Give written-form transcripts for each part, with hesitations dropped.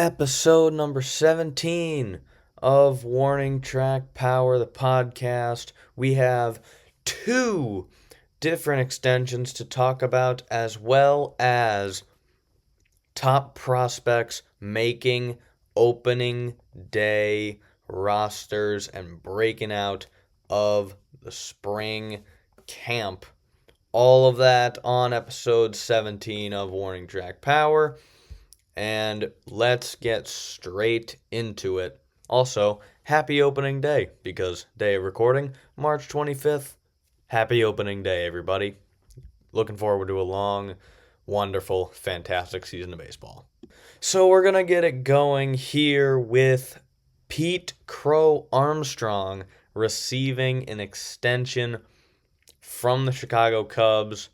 Episode number 17 of Warning Track Power, the podcast. We have two different extensions to talk about, as well as top prospects making opening day rosters and breaking out of the spring camp. All of that on episode 17 of Warning Track Power. And let's get straight into it. Also, happy opening day, because day of recording, March 25th. Happy opening day, everybody. Looking forward to a long, wonderful, fantastic season of baseball. So we're going to get it going here with Pete Crow Armstrong receiving an extension from the Chicago Cubs.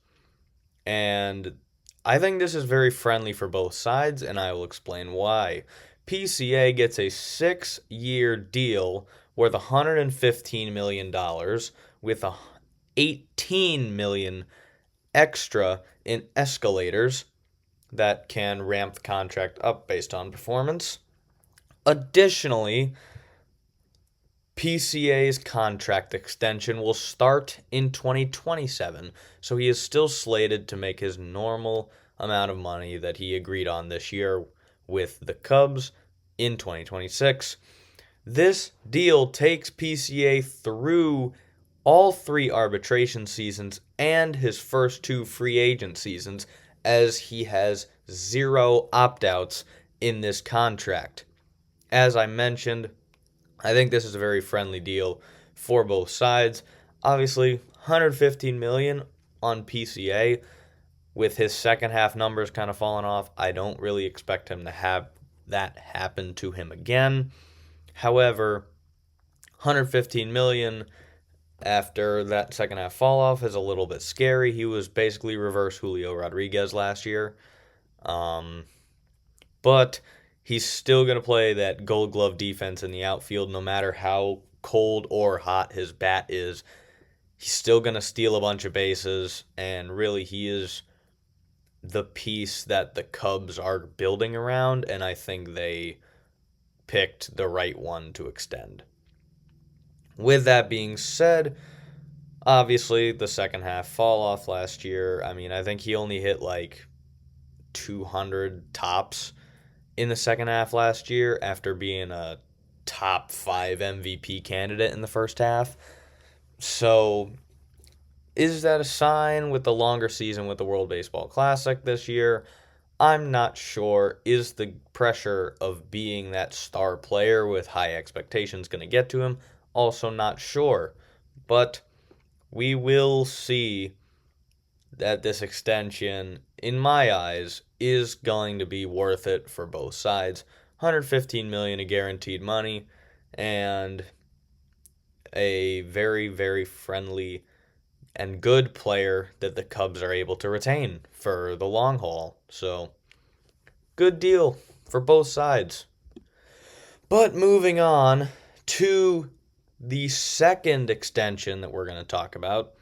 And I think this is very friendly for both sides, and I will explain why. PCA gets a 6-year deal worth $115 million with $18 million extra in escalators that can ramp the contract up based on performance. Additionally, PCA's contract extension will start in 2027, so he is still slated to make his normal amount of money that he agreed on this year with the Cubs in 2026. This deal takes PCA through all 3 arbitration seasons and his first 2 free agent seasons, as he has 0 opt-outs in this contract. As I mentioned, I think this is a very friendly deal for both sides. Obviously, $115 million on PCA. With his second half numbers kind of falling off, I don't really expect him to have that happen to him again. However, $115 million after that second half fall off is a little bit scary. He was basically reverse Julio Rodriguez last year. But he's still going to play that Gold Glove defense in the outfield no matter how cold or hot his bat is. He's still going to steal a bunch of bases, and really he is the piece that the Cubs are building around, and I think they picked the right one to extend. With that being said, obviously the second half fall off last year, I think he only hit like 200 tops in the second half last year after being a top 5 MVP candidate in the first half. So is that a sign with the longer season with the World Baseball Classic this year? I'm not sure. Is the pressure of being that star player with high expectations going to get to him? Also not sure. But we will see that this extension, in my eyes, is going to be worth it for both sides. $115 million of guaranteed money, and a very, very friendly and good player that the Cubs are able to retain for the long haul. So, good deal for both sides. But moving on to the second extension that we're going to talk about,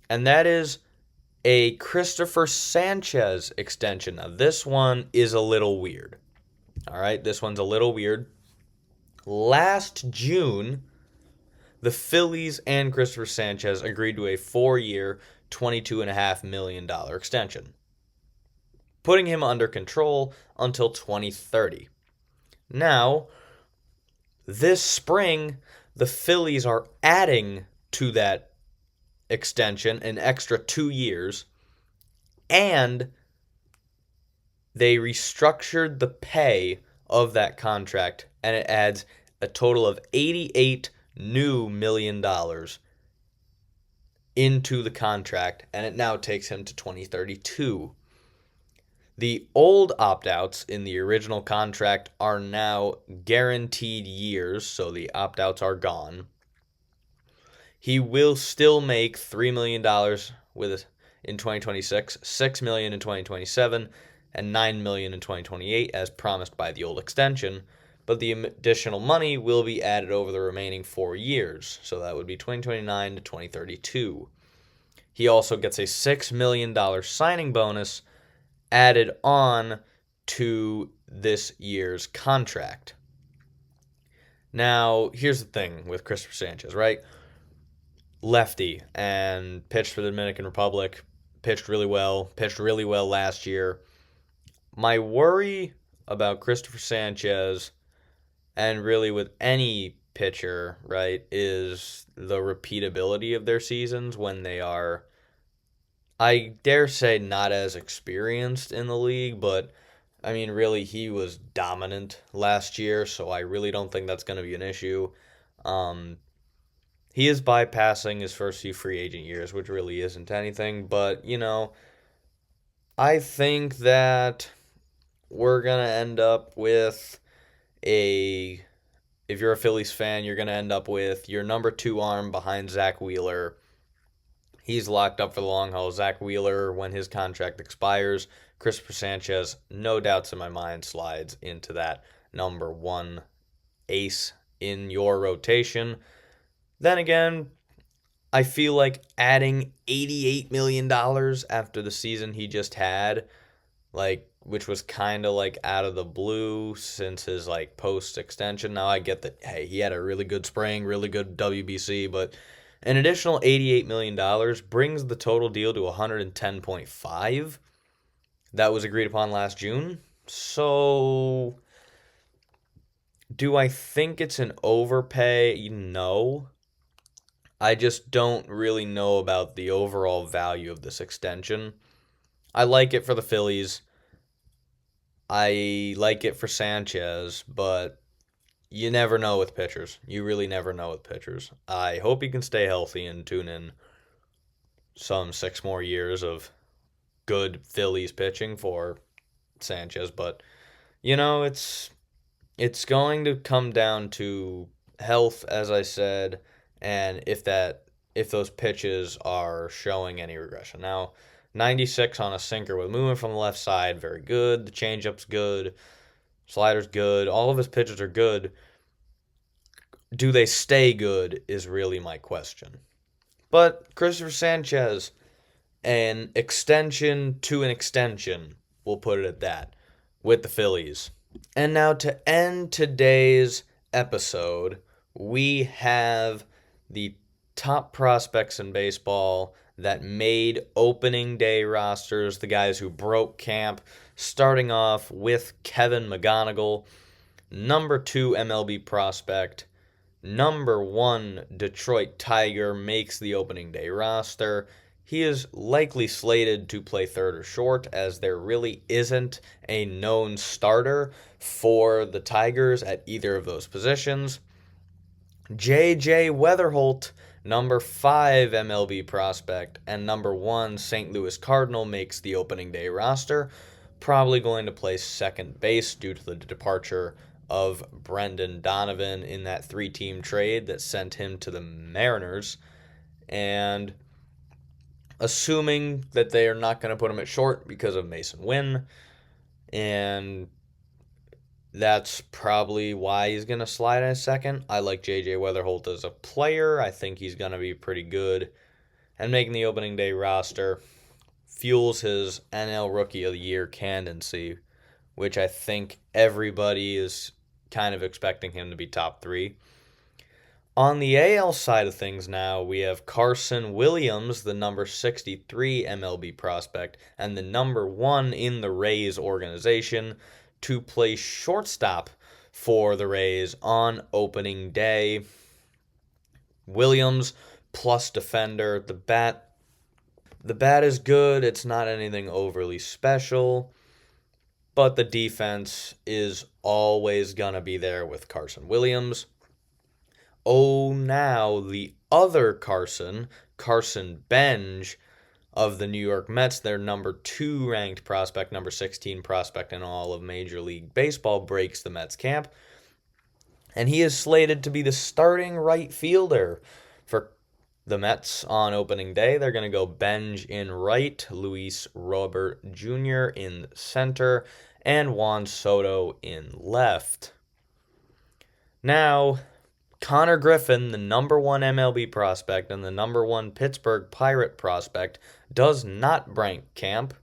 and that is a Christopher Sanchez extension. Now, this one is a little weird. All right, this one's a little weird. Last June, the Phillies and Christopher Sanchez agreed to a 4-year, $22.5 million extension, putting him under control until 2030. Now, this spring, the Phillies are adding to that extension an extra 2 years, and they restructured the pay of that contract, and it adds a total of $88 million into the contract, and it now takes him to 2032. The old opt-outs in the original contract are now guaranteed years, so the opt-outs are gone. He will still make $3 million in 2026, $6 million in 2027, and $9 million in 2028, as promised by the old extension. But the additional money will be added over the remaining 4 years, so that would be 2029 to 2032. He also gets a $6 million signing bonus added on to this year's contract. Now, here's the thing with Christopher Sanchez, right? Lefty and pitched for the Dominican Republic, pitched really well last year. My worry about Christopher Sanchez, and really with any pitcher, right, is the repeatability of their seasons when they are, I dare say, not as experienced in the league, but I mean, really, he was dominant last year, so I really don't think that's going to be an issue. Um, he is bypassing his first few free agent years, which really isn't anything, but, I think that we're going to end up with a if you're a Phillies fan, you're going to end up with your number two arm behind Zach Wheeler. He's locked up for the long haul. Zach Wheeler, when his contract expires, Christopher Sanchez, no doubts in my mind, slides into that number one ace in your rotation. Then again, I feel like adding $88 million after the season he just had, which was kind of out of the blue since his post extension. Now I get that, hey, he had a really good spring, really good WBC, but an additional $88 million brings the total deal to 110.5. That was agreed upon last June. So, do I think it's an overpay? No. I just don't really know about the overall value of this extension. I like it for the Phillies. I like it for Sanchez, but you never know with pitchers. You really never know with pitchers. I hope he can stay healthy and tune in some 6 more years of good Phillies pitching for Sanchez, but it's going to come down to health, as I said, and if those pitches are showing any regression. Now, 96 on a sinker with movement from the left side, very good. The changeup's good. Slider's good. All of his pitches are good. Do they stay good is really my question. But Christopher Sanchez, an extension to an extension, we'll put it at that, with the Phillies. And now to end today's episode, we have the top prospects in baseball that made opening day rosters, the guys who broke camp, starting off with Kevin McGonigal, number 2 MLB prospect, number 1 Detroit Tiger, makes the opening day roster. He is likely slated to play third or short, as there really isn't a known starter for the Tigers at either of those positions. J.J. Weatherholt, number 5 MLB prospect and number 1 St. Louis Cardinal, makes the opening day roster. Probably going to play second base due to the departure of Brendan Donovan in that 3-team trade that sent him to the Mariners. And assuming that they are not going to put him at short because of Mason Wynn, and that's probably why he's going to slide in a second. I like J.J. Weatherholt as a player. I think he's going to be pretty good. And making the opening day roster fuels his NL Rookie of the Year candidacy, which I think everybody is kind of expecting him to be top 3. On the AL side of things now, we have Carson Williams, the number 63 MLB prospect, and the number 1 in the Rays organization, to play shortstop for the Rays on opening day. Williams plus defender. The bat is good. It's not anything overly special, but the defense is always going to be there with Carson Williams. Oh, now the other Carson Benj of the New York Mets, their number 2 ranked prospect, number 16 prospect in all of Major League Baseball, breaks the Mets camp. And he is slated to be the starting right fielder for the Mets on opening day. They're going to go Benj in right, Luis Robert Jr. in center, and Juan Soto in left. Now, Connor Griffin, the number 1 MLB prospect and the number 1 Pittsburgh Pirate prospect, does not break camp.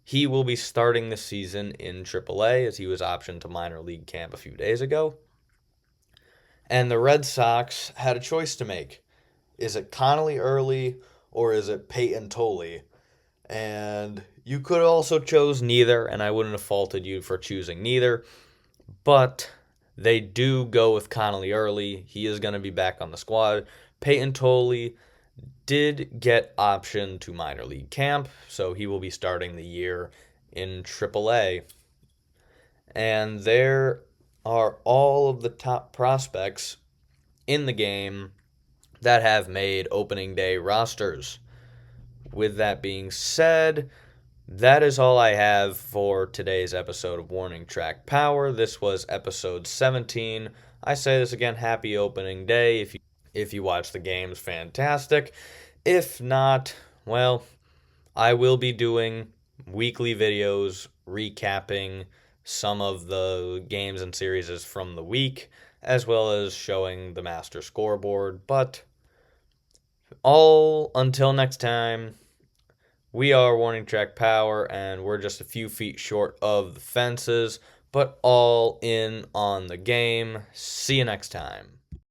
He will be starting the season in AAA as he was optioned to minor league camp a few days ago. And the Red Sox had a choice to make. Is it Connolly early or is it Peyton Tolley? And you could also chose neither, and I wouldn't have faulted you for choosing neither. But they do go with Connolly early. He is going to be back on the squad. Peyton Tolley did get option to minor league camp, so he will be starting the year in AAA. And there are all of the top prospects in the game that have made opening day rosters. With that being said, that is all I have for today's episode of Warning Track Power. This was episode 17. I say this again, happy opening day. If you watch the games, fantastic. If not, well, I will be doing weekly videos recapping some of the games and series from the week, as well as showing the master scoreboard. But all until next time, we are Warning Track Power, and we're just a few feet short of the fences, but all in on the game. See you next time.